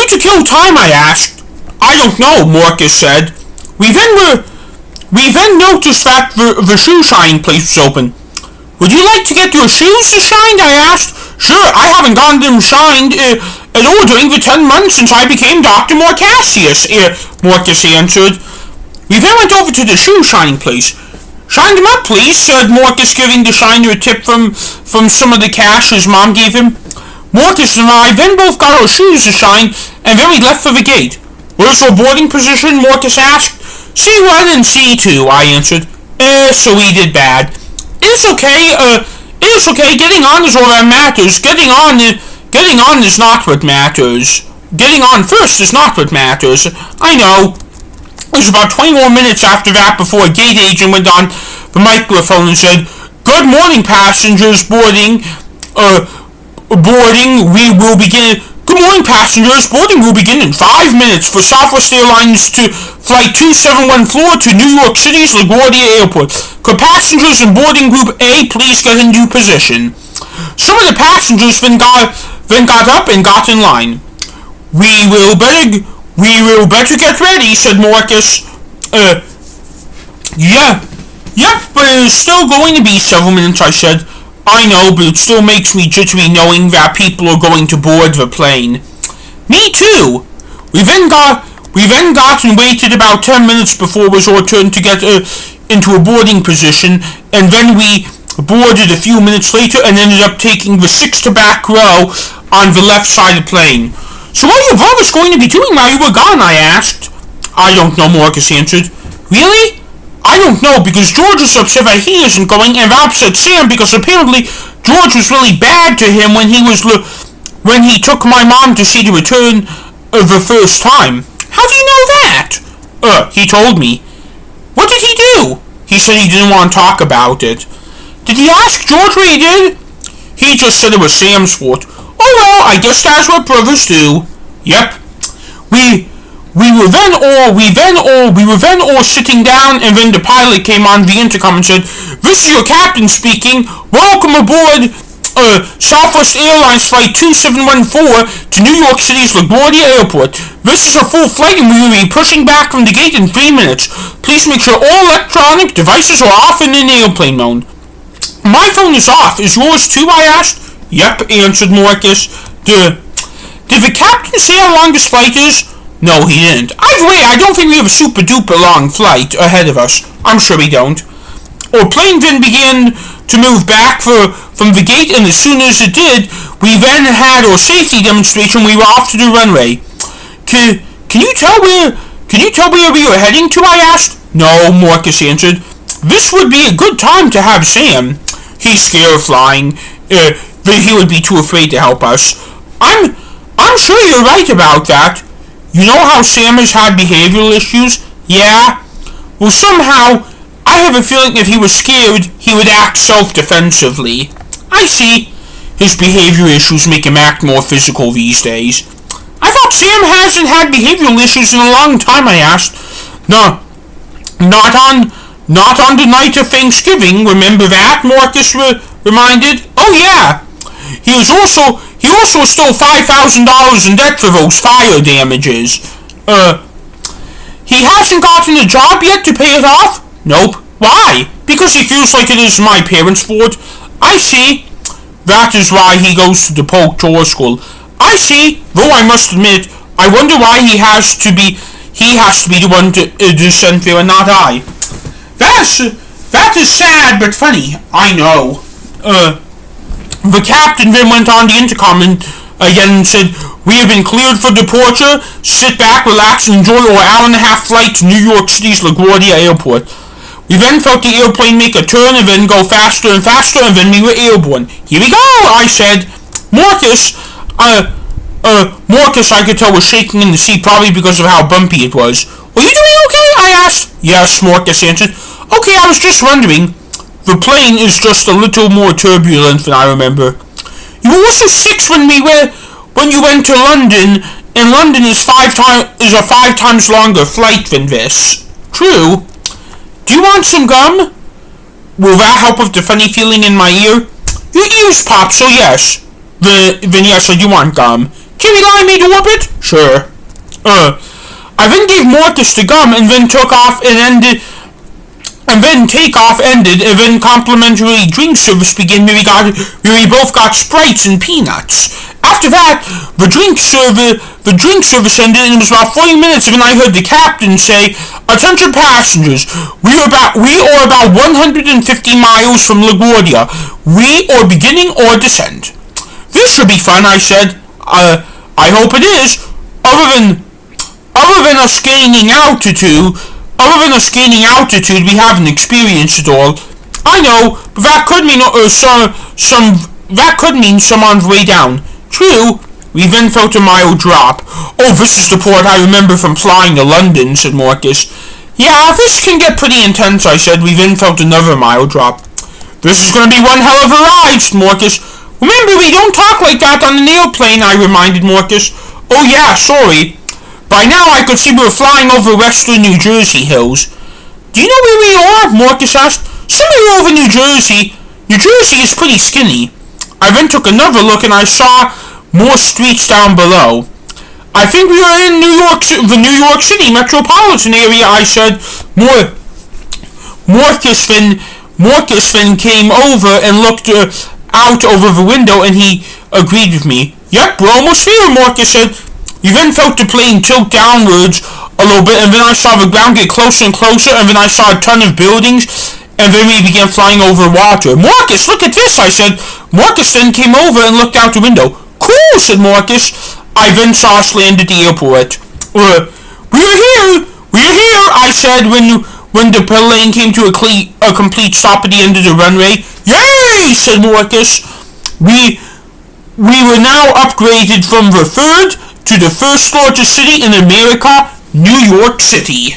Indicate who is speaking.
Speaker 1: you to kill time, I asked. I don't know, Marcus said. We then noticed that the shoe shining place was open. Would you like to get your shoes shined? I asked. Sure, I haven't gotten them shined at all during the 10 months since I became Dr. Marcacius, Marcus answered. We then went over to the shoe shining place. Shine them up, please, said Marcus, giving the shiner a tip from some of the cash his mom gave him. Marcus and I then both got our shoes to shine, and then we left for the gate. Where's our boarding position? Marcus asked. C1 and C2, I answered. So we did bad. It's okay, getting on is all that matters. Getting on is not what matters. Getting on first is not what matters. I know. It was about 20 more minutes after that before a gate agent went on the microphone and said, Good morning, passengers boarding, we will begin. Good morning, passengers. Boarding will begin in 5 minutes for Southwest Airlines to Flight 2714 to New York City's LaGuardia Airport. Could passengers in boarding group A please get into position? Some of the passengers then got up and got in line. We will better get ready, said Marcus. Yep, but it is still going to be several minutes, I said. I know, but it still makes me jittery knowing that people are going to board the plane. Me too. We then got and waited about 10 minutes before it was our turn to get into a boarding position, and then we boarded a few minutes later and ended up taking the 6th back row on the left side of the plane. So what are your brothers going to be doing while you were gone? I asked. I don't know, Marcus answered. Really? I don't know, because George is upset that he isn't going, and that upset Sam because apparently George was really bad to him when he took my mom to see the return of the first time. How do you know that? He told me. What did he do? He said he didn't want to talk about it. Did he ask George what he did? He just said it was Sam's fault. Oh well, I guess that's what brothers do. Yep. We were then all sitting down, and then the pilot came on the intercom and said, This is your captain speaking. Welcome aboard Southwest Airlines Flight 2714 to New York City's LaGuardia Airport. This is a full flight, and we will be pushing back from the gate in 3 minutes. Please make sure all electronic devices are off and in airplane mode. My phone is off. Is yours too? I asked. Yep, answered Marcus. Did the captain say how long this flight is? No, he didn't. Either way, I don't think we have a super duper long flight ahead of us. I'm sure we don't. Our plane then began to move back from the gate, and as soon as it did, we then had our safety demonstration. We were off to the runway. Can you tell where we were heading to? I asked. No, Marcus answered. This would be a good time to have Sam. He's scared of flying. He would be too afraid to help us. I'm sure you're right about that. You know how Sam has had behavioral issues? Yeah? Well, somehow, I have a feeling if he was scared, he would act self-defensively. I see. His behavior issues make him act more physical these days. I thought Sam hasn't had behavioral issues in a long time, I asked. No, not on the night of Thanksgiving, remember that? Marcus reminded. Oh yeah. He also stole $5,000 in debt for those fire damages. He hasn't gotten a job yet to pay it off? Nope. Why? Because he feels like it is my parents' fault. I see. That is why he goes to the Polk Tour School. I see. Though I must admit, I wonder why he has to be the one to send there and not I. That is sad but funny. I know. The captain then went on the intercom and again and said, We have been cleared for departure. Sit back, relax, and enjoy our hour-and-a-half flight to New York City's LaGuardia Airport. We then felt the airplane make a turn and then go faster and faster, and then we were airborne. Here we go, I said. Marcus, I could tell, was shaking in the seat, probably because of how bumpy it was. Are you doing okay? I asked. Yes, Marcus answered. Okay, I was just wondering. The plane is just a little more turbulent than I remember. You were also 6 when you went to London, and London is a 5 times longer flight than this. True. Do you want some gum? Will that help with the funny feeling in my ear? Your ears pop, so yes. Then yes, I do want gum. Can you allow me to orbit? Sure. I then gave Marcus the gum and then took off and then takeoff ended, and then complimentary drink service began where we both got Sprites and peanuts. After that, the drink service ended, and it was about 40 minutes when I heard the captain say, "Attention passengers, we are about 150 miles from LaGuardia. We are beginning our descent." "This should be fun," I said. I hope it is. Other than us gaining altitude, we haven't experienced it all. I know, but that could mean some on the way down. True. We then felt a mild drop. "Oh, this is the port I remember from flying to London," said Marcus. "Yeah, this can get pretty intense," I said. We then felt another mild drop. "This is going to be one hell of a ride," said Marcus. "Remember, we don't talk like that on an airplane," I reminded Marcus. "Oh yeah, sorry." By now I could see we were flying over western New Jersey hills. "Do you know where we are?" Marcus asked. "Somewhere over New Jersey. New Jersey is pretty skinny." I then took another look and I saw more streets down below. "I think we are in the New York City metropolitan area," I said. Marcus then came over and looked out over the window, and he agreed with me. "Yep, we're almost here," Marcus said. We then felt the plane tilt downwards a little bit, and then I saw the ground get closer and closer, and then I saw a ton of buildings, and then we began flying over water. "Marcus, look at this," I said. Marcus then came over and looked out the window. "Cool," said Marcus. I then saw us land at the airport. "We're here, I said when the plane came to a complete stop at the end of the runway. "Yay," said Marcus. We were now upgraded from the third to the first largest city in America, New York City.